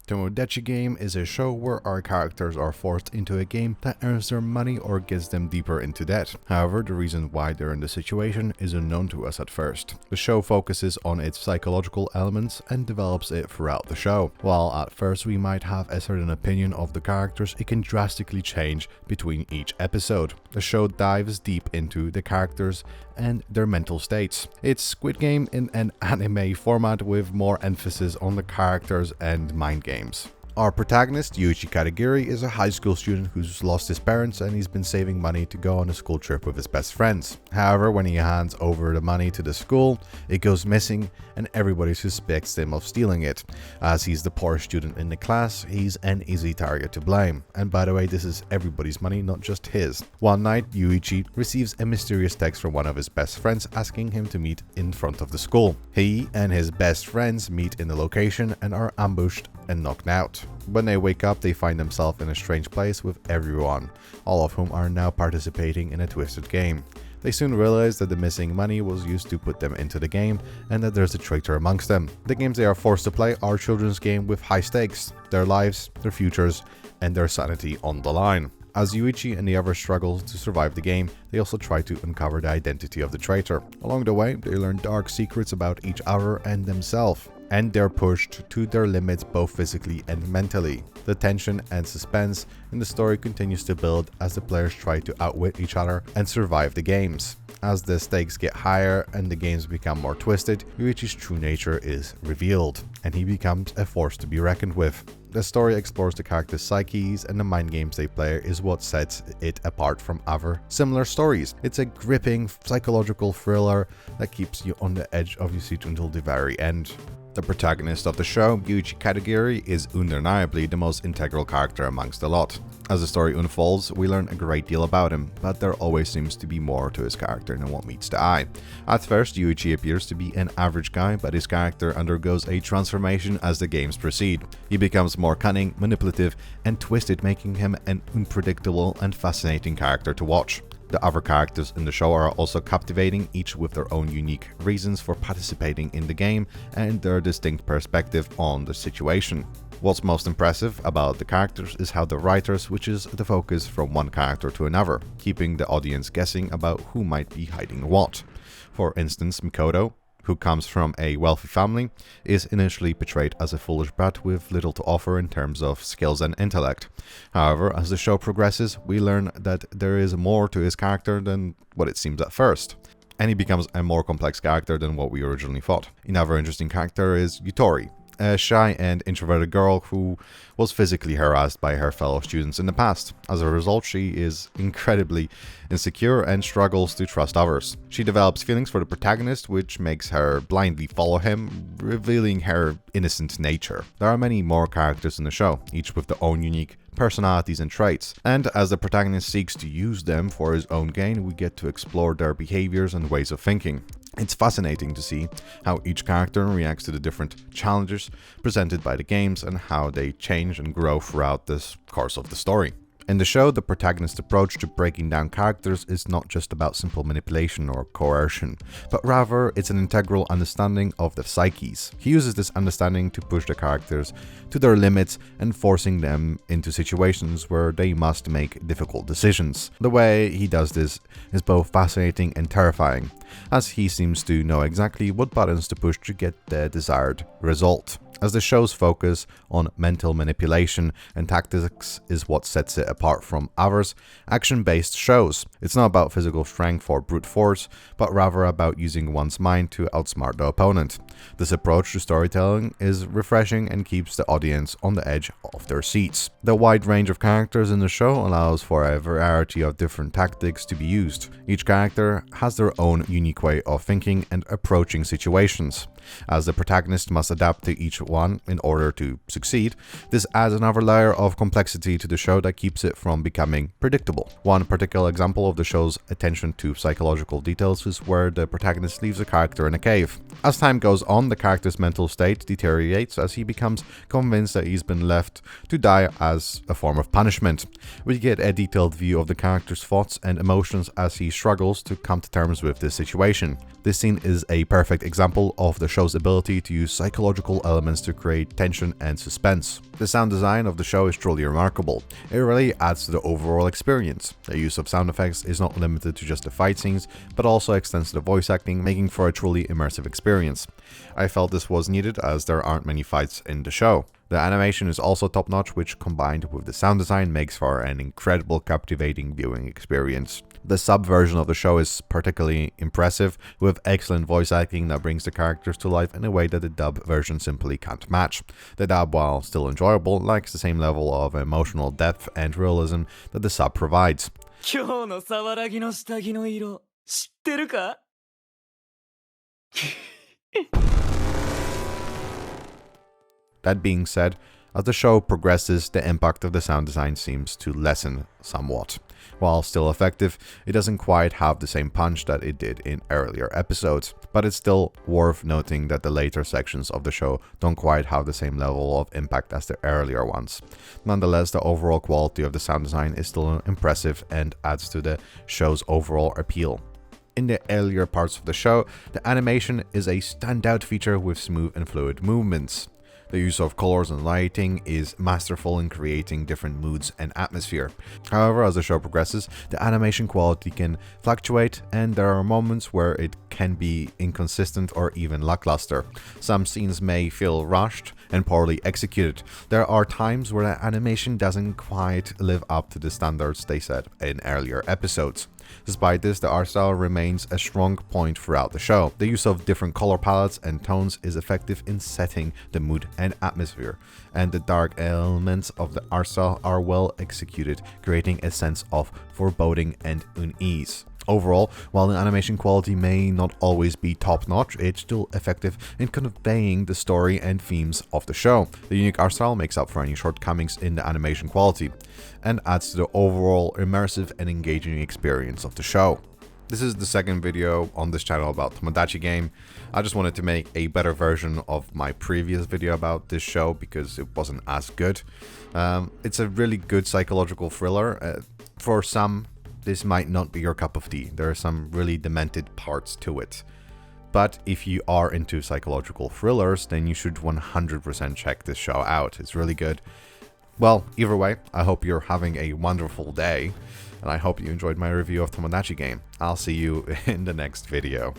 Tomodachi Game is a show where our characters are forced into a game that earns their money or gets them deeper into debt. However, the reason why they're in the situation is unknown to us at first. The show focuses on its psychological elements and develops it throughout the show. While at first we might have a certain opinion of the characters, it can drastically change between each episode. The show dives deep into the characters and their mental states. It's Squid Game in an anime format with more emphasis on the characters and mind games. Our protagonist, Yuichi Kadagiri, is a high school student who's lost his parents and he's been saving money to go on a school trip with his best friends. However, when he hands over the money to the school, it goes missing and everybody suspects him of stealing it. As he's the poorest student in the class, he's an easy target to blame. And by the way, this is everybody's money, not just his. One night, Yuichi receives a mysterious text from one of his best friends asking him to meet in front of the school. He and his best friends meet in the location and are ambushed and knocked out. When they wake up, they find themselves in a strange place with everyone, all of whom are now participating in a twisted game. They soon realize that the missing money was used to put them into the game and that there's a traitor amongst them. The games they are forced to play are children's games with high stakes, their lives, their futures, and their sanity on the line. As Yuichi and the others struggle to survive the game, they also try to uncover the identity of the traitor. Along the way, they learn dark secrets about each other and themselves, and they're pushed to their limits both physically and mentally. The tension and suspense in the story continues to build as the players try to outwit each other and survive the games. As the stakes get higher and the games become more twisted, Yuichi's true nature is revealed, and he becomes a force to be reckoned with. The story explores the characters' psyches, and the mind games they play is what sets it apart from other similar stories. It's a gripping psychological thriller that keeps you on the edge of your seat until the very end. The protagonist of the show, Yuichi Kadagiri, is undeniably the most integral character amongst the lot. As the story unfolds, we learn a great deal about him, but there always seems to be more to his character than what meets the eye. At first, Yuichi appears to be an average guy, but his character undergoes a transformation as the games proceed. He becomes more cunning, manipulative, and twisted, making him an unpredictable and fascinating character to watch. The other characters in the show are also captivating, each with their own unique reasons for participating in the game and their distinct perspective on the situation. What's most impressive about the characters is how the writer switches the focus from one character to another, keeping the audience guessing about who might be hiding what. For instance, Mikoto, who comes from a wealthy family, is initially portrayed as a foolish brat with little to offer in terms of skills and intellect. However, as the show progresses, we learn that there is more to his character than what it seems at first, and he becomes a more complex character than what we originally thought. Another interesting character is Yutori, a shy and introverted girl who was physically harassed by her fellow students in the past. As a result, she is incredibly insecure and struggles to trust others. She develops feelings for the protagonist, which makes her blindly follow him, revealing her innocent nature. There are many more characters in the show, each with their own unique personalities and traits, and as the protagonist seeks to use them for his own gain, we get to explore their behaviors and ways of thinking. It's fascinating to see how each character reacts to the different challenges presented by the games and how they change and grow throughout the course of the story. In the show, the protagonist's approach to breaking down characters is not just about simple manipulation or coercion, but rather it's an integral understanding of the psyches. He uses this understanding to push the characters to their limits and forcing them into situations where they must make difficult decisions. The way he does this is both fascinating and terrifying, as he seems to know exactly what buttons to push to get the desired result. As the show's focus on mental manipulation and tactics is what sets it apart from others action-based shows. It's not about physical strength or brute force, but rather about using one's mind to outsmart the opponent. This approach to storytelling is refreshing and keeps the audience on the edge of their seats. The wide range of characters in the show allows for a variety of different tactics to be used. Each character has their own unique way of thinking and approaching situations. As the protagonist must adapt to each one in order to succeed, this adds another layer of complexity to the show that keeps it from becoming predictable. One particular example of the show's attention to psychological details is where the protagonist leaves a character in a cave. As time goes on, the character's mental state deteriorates as he becomes convinced that he's been left to die as a form of punishment. We get a detailed view of the character's thoughts and emotions as he struggles to come to terms with this situation. This scene is a perfect example of the show's ability to use psychological elements to create tension and suspense. The sound design of the show is truly remarkable. It really adds to the overall experience. The use of sound effects is not limited to just the fight scenes, but also extends to the voice acting, making for a truly immersive experience. I felt this was needed as there aren't many fights in the show. The animation is also top-notch, which combined with the sound design makes for an incredible, captivating viewing experience. The sub version of the show is particularly impressive, with excellent voice acting that brings the characters to life in a way that the dub version simply can't match. The dub, while still enjoyable, lacks the same level of emotional depth and realism that the sub provides. That being said, as the show progresses, the impact of the sound design seems to lessen somewhat. While still effective, it doesn't quite have the same punch that it did in earlier episodes, but it's still worth noting that the later sections of the show don't quite have the same level of impact as the earlier ones. Nonetheless, the overall quality of the sound design is still impressive and adds to the show's overall appeal. In the earlier parts of the show, the animation is a standout feature with smooth and fluid movements. The use of colors and lighting is masterful in creating different moods and atmosphere. However, as the show progresses, the animation quality can fluctuate and there are moments where it can be inconsistent or even lackluster. Some scenes may feel rushed and poorly executed. There are times where the animation doesn't quite live up to the standards they set in earlier episodes. Despite this, the art style remains a strong point throughout the show. The use of different color palettes and tones is effective in setting the mood and atmosphere, and the dark elements of the art style are well executed, creating a sense of foreboding and unease. Overall, while the animation quality may not always be top-notch, it's still effective in conveying the story and themes of the show. The unique art style makes up for any shortcomings in the animation quality, and adds to the overall immersive and engaging experience of the show. This is the second video on this channel about Tomodachi game. I just wanted to make a better version of my previous video about this show because it wasn't as good. It's a really good psychological thriller. For some, this might not be your cup of tea. There are some really demented parts to it. But if you are into psychological thrillers, then you should 100% check this show out. It's really good. Well, either way, I hope you're having a wonderful day, and I hope you enjoyed my review of Tomodachi game. I'll see you in the next video.